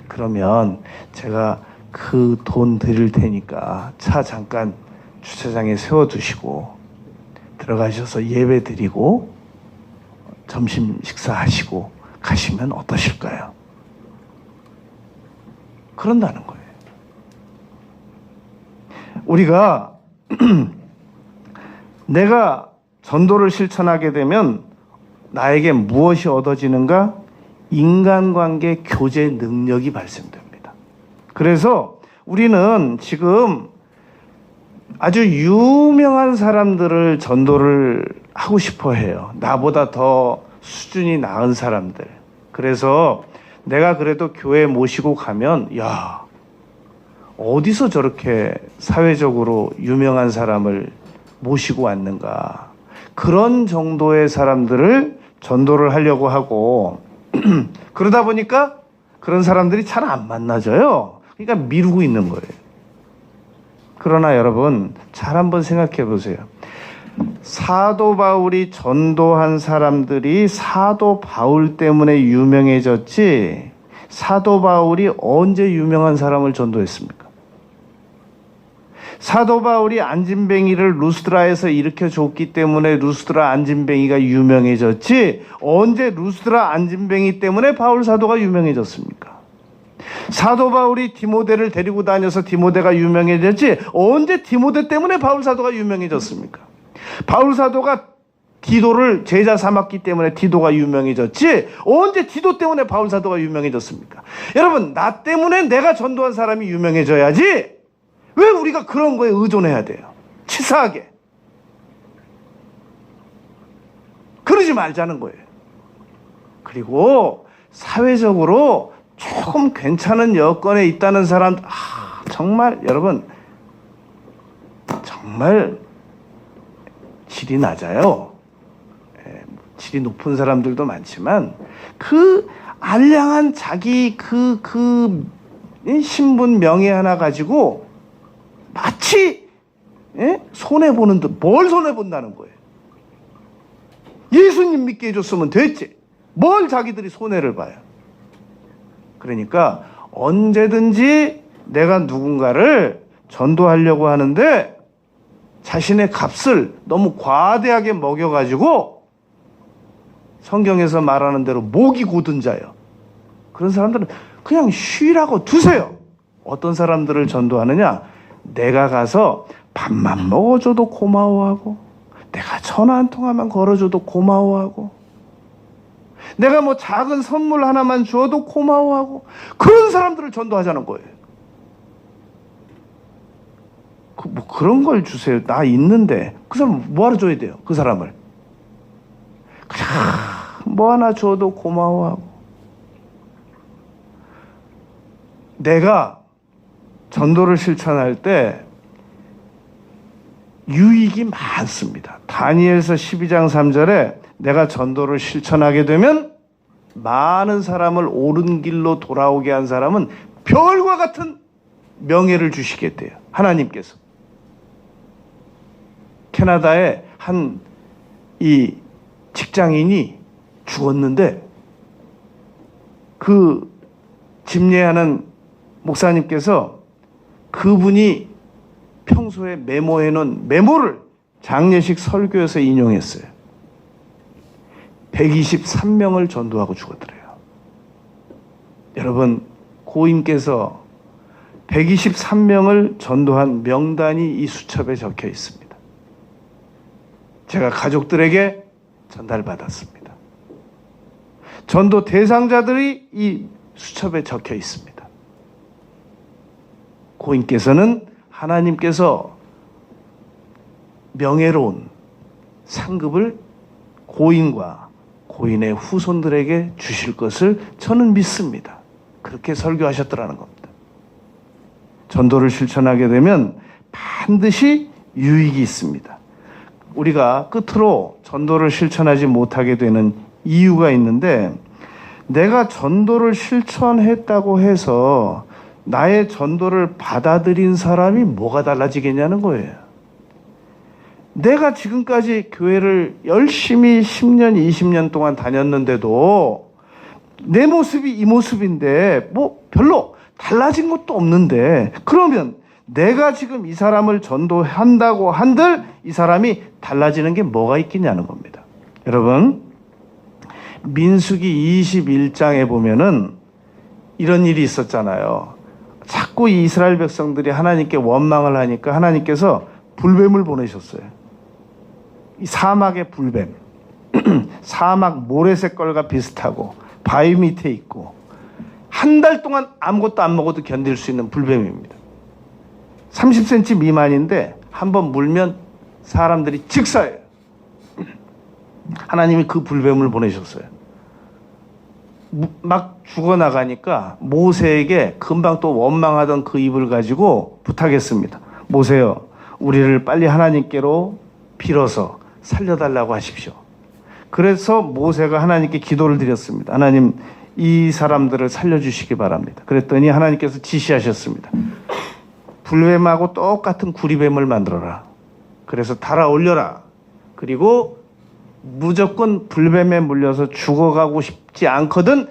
그러면 제가 그 돈 드릴 테니까 차 잠깐 주차장에 세워두시고 들어가셔서 예배 드리고 점심 식사하시고 가시면 어떠실까요? 그런다는 거예요. 우리가 내가 전도를 실천하게 되면 나에게 무엇이 얻어지는가? 인간관계 교제 능력이 발생됩니다. 그래서 우리는 지금 아주 유명한 사람들을 전도를 하고 싶어 해요. 나보다 더 수준이 나은 사람들. 그래서 내가 그래도 교회 모시고 가면, 야, 어디서 저렇게 사회적으로 유명한 사람을 모시고 왔는가. 그런 정도의 사람들을 전도를 하려고 하고, 그러다 보니까 그런 사람들이 잘 안 만나져요. 그러니까 미루고 있는 거예요. 그러나 여러분, 잘 한번 생각해 보세요. 사도 바울이 전도한 사람들이 사도 바울 때문에 유명해졌지, 사도 바울이 언제 유명한 사람을 전도했습니까? 사도 바울이 안진뱅이를 루스드라에서 일으켜줬기 때문에 루스드라 안진뱅이가 유명해졌지, 언제 루스드라 안진뱅이 때문에 바울 사도가 유명해졌습니까? 사도 바울이 디모데를 데리고 다녀서 디모데가 유명해졌지, 언제 디모데 때문에 바울 사도가 유명해졌습니까? 바울 사도가 디도를 제자 삼았기 때문에 디도가 유명해졌지, 언제 디도 때문에 바울 사도가 유명해졌습니까? 여러분, 나 때문에 내가 전도한 사람이 유명해져야지, 왜 우리가 그런 거에 의존해야 돼요? 치사하게. 그러지 말자는 거예요. 그리고 사회적으로 조금 괜찮은 여건에 있다는 사람, 정말 여러분, 정말 질이 낮아요. 질이 높은 사람들도 많지만 그 알량한 자기 그 신분 명예 하나 가지고 마치 손해보는 듯, 뭘 손해본다는 거예요. 예수님 믿게 해줬으면 됐지, 뭘 자기들이 손해를 봐요. 그러니까 언제든지 내가 누군가를 전도하려고 하는데 자신의 값을 너무 과대하게 먹여가지고 성경에서 말하는 대로 목이 고든 자요, 그런 사람들은 그냥 쉬라고 두세요. 어떤 사람들을 전도하느냐? 내가 가서 밥만 먹어줘도 고마워하고, 내가 전화 한 통화만 걸어줘도 고마워하고, 내가 뭐 작은 선물 하나만 주어도 고마워하고, 그런 사람들을 전도하자는 거예요. 뭐 그런 걸 주세요. 나 있는데. 그 사람 뭐하러 줘야 돼요? 그 사람을 그냥 뭐 하나 줘도 고마워하고. 내가 전도를 실천할 때 유익이 많습니다. 다니엘서 12장 3절에 내가 전도를 실천하게 되면 많은 사람을 옳은 길로 돌아오게 한 사람은 별과 같은 명예를 주시겠대요, 하나님께서. 캐나다에 한 이 직장인이 죽었는데 그 집례하는 목사님께서 그분이 평소에 메모해 놓은 메모를 장례식 설교에서 인용했어요. 123명을 전도하고 죽었더래요. 여러분, 고인께서 123명을 전도한 명단이 이 수첩에 적혀 있습니다. 제가 가족들에게 전달받았습니다. 전도 대상자들이 이 수첩에 적혀 있습니다. 고인께서는 하나님께서 명예로운 상급을 고인과 고인의 후손들에게 주실 것을 저는 믿습니다. 그렇게 설교하셨더라는 겁니다. 전도를 실천하게 되면 반드시 유익이 있습니다. 우리가 끝으로 전도를 실천하지 못하게 되는 이유가 있는데, 내가 전도를 실천했다고 해서 나의 전도를 받아들인 사람이 뭐가 달라지겠냐는 거예요. 내가 지금까지 교회를 열심히 10년, 20년 동안 다녔는데도 내 모습이 이 모습인데 뭐 별로 달라진 것도 없는데, 그러면 내가 지금 이 사람을 전도한다고 한들 이 사람이 달라지는 게 뭐가 있겠냐는 겁니다. 여러분, 민수기 21장에 보면은 이런 일이 있었잖아요. 자꾸 이 이스라엘 백성들이 하나님께 원망을 하니까 하나님께서 불뱀을 보내셨어요. 이 사막의 불뱀. 사막 모래색깔과 비슷하고 바위 밑에 있고 한 달 동안 아무것도 안 먹어도 견딜 수 있는 불뱀입니다. 30cm 미만인데 한번 물면 사람들이 즉사해요. 하나님이 그 불뱀을 보내셨어요. 막 죽어나가니까 모세에게 금방 또 원망하던 그 입을 가지고 부탁했습니다. 모세여, 우리를 빨리 하나님께로 빌어서 살려달라고 하십시오. 그래서 모세가 하나님께 기도를 드렸습니다. 하나님, 이 사람들을 살려주시기 바랍니다. 그랬더니 하나님께서 지시하셨습니다. 불뱀하고 똑같은 구리뱀을 만들어라. 그래서 달아 올려라. 그리고 무조건 불뱀에 물려서 죽어가고 싶지 않거든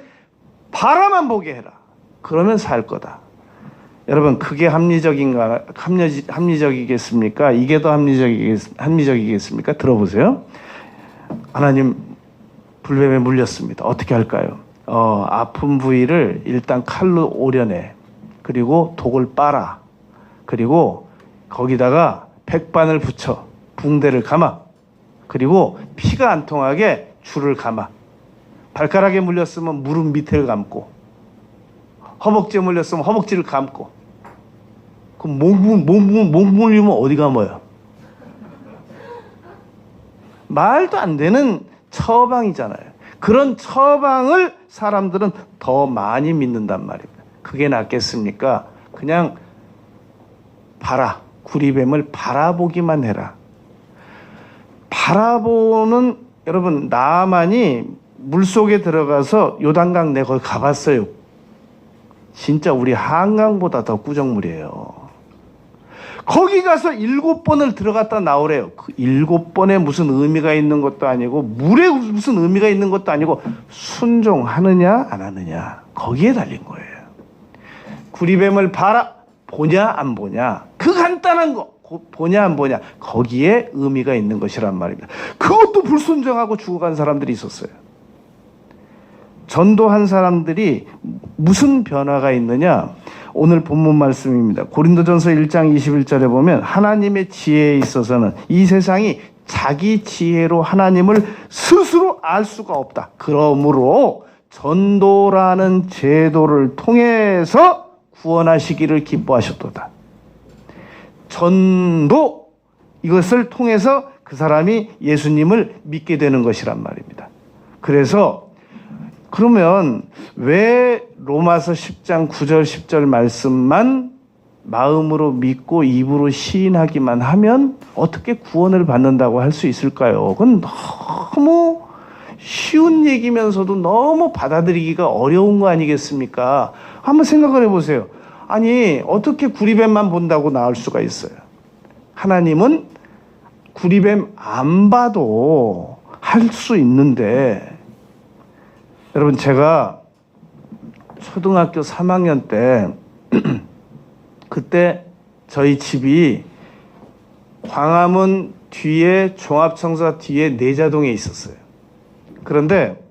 바라만 보게 해라. 그러면 살 거다. 여러분, 그게 합리적이겠습니까? 이게 더 합리적이겠습니까? 들어보세요. 하나님, 불뱀에 물렸습니다. 어떻게 할까요? 아픈 부위를 일단 칼로 오려내. 그리고 독을 빨아. 그리고 거기다가 백반을 붙여. 붕대를 감아. 그리고 피가 안 통하게 줄을 감아. 발가락에 물렸으면 무릎 밑을 감고, 허벅지에 물렸으면 허벅지를 감고. 그럼 목 물리면 어디 감아요? 말도 안 되는 처방이잖아요. 그런 처방을 사람들은 더 많이 믿는단 말입니다. 그게 낫겠습니까? 그냥 봐라. 구리뱀을 바라보기만 해라. 바라보는, 여러분, 나만이 물속에 들어가서 요단강 내 거기 가봤어요. 진짜 우리 한강보다 더 꾸정물이에요. 거기 가서 7번을 들어갔다 나오래요. 그 7번에 무슨 의미가 있는 것도 아니고 물에 무슨 의미가 있는 것도 아니고 순종하느냐 안 하느냐, 거기에 달린 거예요. 구리뱀을 보냐 안 보냐, 그 간단한 거 보냐 안 보냐, 거기에 의미가 있는 것이란 말입니다. 그것도 불순종하고 죽어간 사람들이 있었어요. 전도한 사람들이 무슨 변화가 있느냐, 오늘 본문 말씀입니다. 고린도전서 1장 21절에 보면 하나님의 지혜에 있어서는 이 세상이 자기 지혜로 하나님을 스스로 알 수가 없다. 그러므로 전도라는 제도를 통해서 구원하시기를 기뻐하셨도다. 전도, 이것을 통해서 그 사람이 예수님을 믿게 되는 것이란 말입니다. 그래서 그러면 왜 로마서 10장 9절 10절 말씀만 마음으로 믿고 입으로 시인하기만 하면 어떻게 구원을 받는다고 할 수 있을까요? 그건 너무 쉬운 얘기면서도 너무 받아들이기가 어려운 거 아니겠습니까? 한번 생각을 해보세요. 아니, 어떻게 구리뱀만 본다고 나을 수가 있어요? 하나님은 구리뱀 안 봐도 할 수 있는데, 여러분, 제가 초등학교 3학년 때 그때 저희 집이 광화문 뒤에, 종합청사 뒤에 내자동에 있었어요. 그런데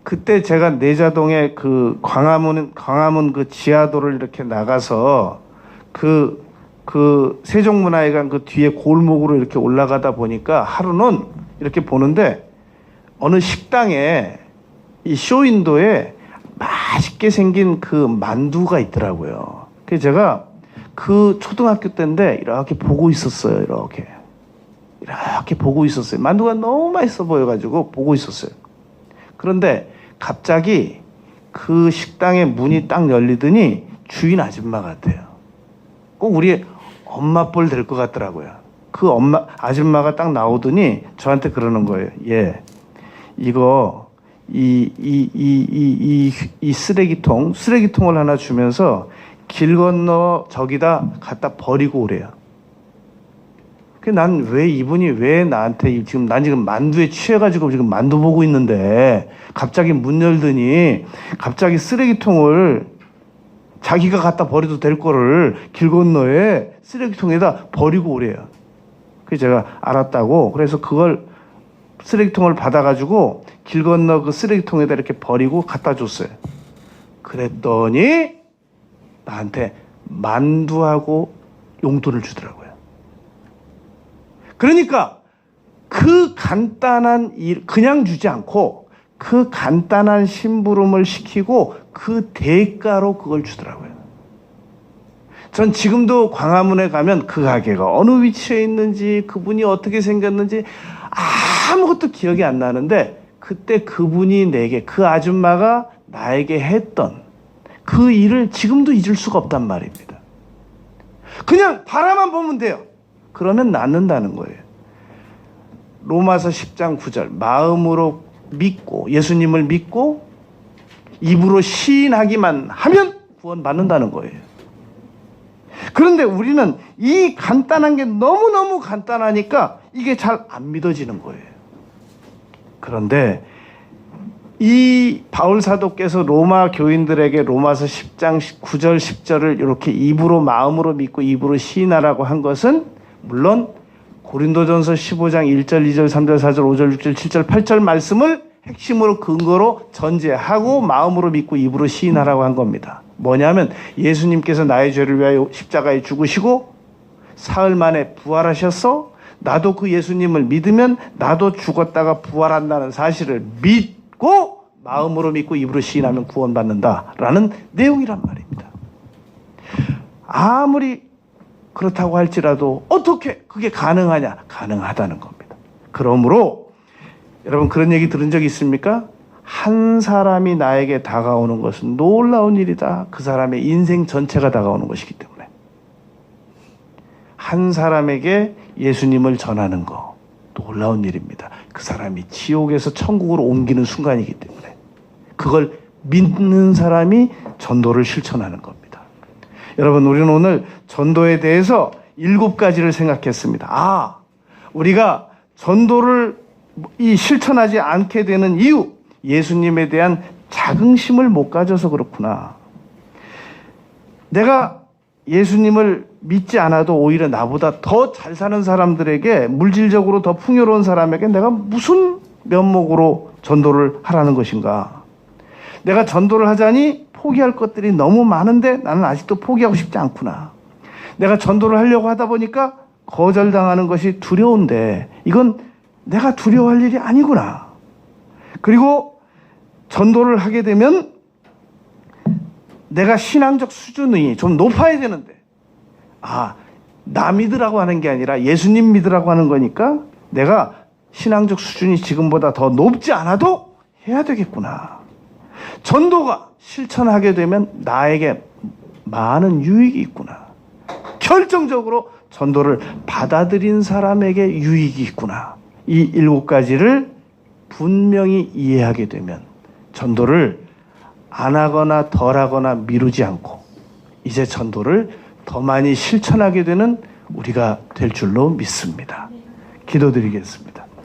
그때 제가 내자동에 그 광화문 그 지하도를 이렇게 나가서 그 세종문화회관 그 뒤에 골목으로 이렇게 올라가다 보니까 하루는 이렇게 보는데 어느 식당에 이 쇼윈도에 맛있게 생긴 그 만두가 있더라고요. 그래서 제가 그 초등학교 때인데 이렇게 보고 있었어요. 이렇게 보고 있었어요. 만두가 너무 맛있어 보여가지고 보고 있었어요. 그런데 갑자기 그 식당의 문이 딱 열리더니 주인 아줌마 같아요. 꼭 우리 엄마 뻘 될 것 같더라고요. 그 아줌마가 딱 나오더니 저한테 그러는 거예요. 예, 이거 이 쓰레기통을 하나 주면서 길 건너 저기다 갖다 버리고 오래요. 난 왜 이분이 왜 나한테 난 지금 만두에 취해가지고 지금 만두 보고 있는데 갑자기 문 열더니 갑자기 쓰레기통을 자기가 갖다 버려도 될 거를 길 건너에 쓰레기통에다 버리고 오래요. 그래서 제가 알았다고, 그래서 그걸 쓰레기통을 받아가지고 길 건너 그 쓰레기통에다 이렇게 버리고 갖다 줬어요. 그랬더니 나한테 만두하고 용돈을 주더라고요. 그러니까 그 간단한 일 그냥 주지 않고 그 간단한 심부름을 시키고 그 대가로 그걸 주더라고요. 전 지금도 광화문에 가면 그 가게가 어느 위치에 있는지 그분이 어떻게 생겼는지 아무것도 기억이 안 나는데 그때 그분이 내게 그 아줌마가 나에게 했던 그 일을 지금도 잊을 수가 없단 말입니다. 그냥 바라만 보면 돼요. 그러면 낫는다는 거예요. 로마서 10장 9절 마음으로 믿고 예수님을 믿고 입으로 시인하기만 하면 구원받는다는 거예요. 그런데 우리는 이 간단한 게 너무너무 간단하니까 이게 잘 안 믿어지는 거예요. 그런데 이 바울 사도께서 로마 교인들에게 로마서 10장 9절 10절을 이렇게 입으로 마음으로 믿고 입으로 시인하라고 한 것은 물론 고린도전서 15장 1절 2절 3절 4절 5절 6절 7절 8절 말씀을 핵심으로 근거로 전제하고 마음으로 믿고 입으로 시인하라고 한 겁니다. 뭐냐면 예수님께서 나의 죄를 위하여 십자가에 죽으시고 사흘 만에 부활하셔서 나도 그 예수님을 믿으면 나도 죽었다가 부활한다는 사실을 믿고 마음으로 믿고 입으로 시인하면 구원받는다라는 내용이란 말입니다. 아무리 그렇다고 할지라도 어떻게 그게 가능하냐? 가능하다는 겁니다. 그러므로 여러분 그런 얘기 들은 적 있습니까? 한 사람이 나에게 다가오는 것은 놀라운 일이다. 그 사람의 인생 전체가 다가오는 것이기 때문에. 한 사람에게 예수님을 전하는 거 놀라운 일입니다. 그 사람이 지옥에서 천국으로 옮기는 순간이기 때문에 그걸 믿는 사람이 전도를 실천하는 겁니다. 여러분 우리는 오늘 전도에 대해서 7가지를 생각했습니다. 우리가 전도를 실천하지 않게 되는 이유, 예수님에 대한 자긍심을 못 가져서 그렇구나. 내가 예수님을 믿지 않아도 오히려 나보다 더 잘 사는 사람들에게, 물질적으로 더 풍요로운 사람에게 내가 무슨 면목으로 전도를 하라는 것인가. 내가 전도를 하자니 포기할 것들이 너무 많은데 나는 아직도 포기하고 싶지 않구나. 내가 전도를 하려고 하다 보니까 거절당하는 것이 두려운데 이건 내가 두려워할 일이 아니구나. 그리고 전도를 하게 되면 내가 신앙적 수준이 좀 높아야 되는데 나 믿으라고 하는 게 아니라 예수님 믿으라고 하는 거니까 내가 신앙적 수준이 지금보다 더 높지 않아도 해야 되겠구나. 전도가 실천하게 되면 나에게 많은 유익이 있구나. 결정적으로 전도를 받아들인 사람에게 유익이 있구나. 이 7가지를 분명히 이해하게 되면 전도를 안 하거나 덜 하거나 미루지 않고 이제 전도를 더 많이 실천하게 되는 우리가 될 줄로 믿습니다. 기도드리겠습니다.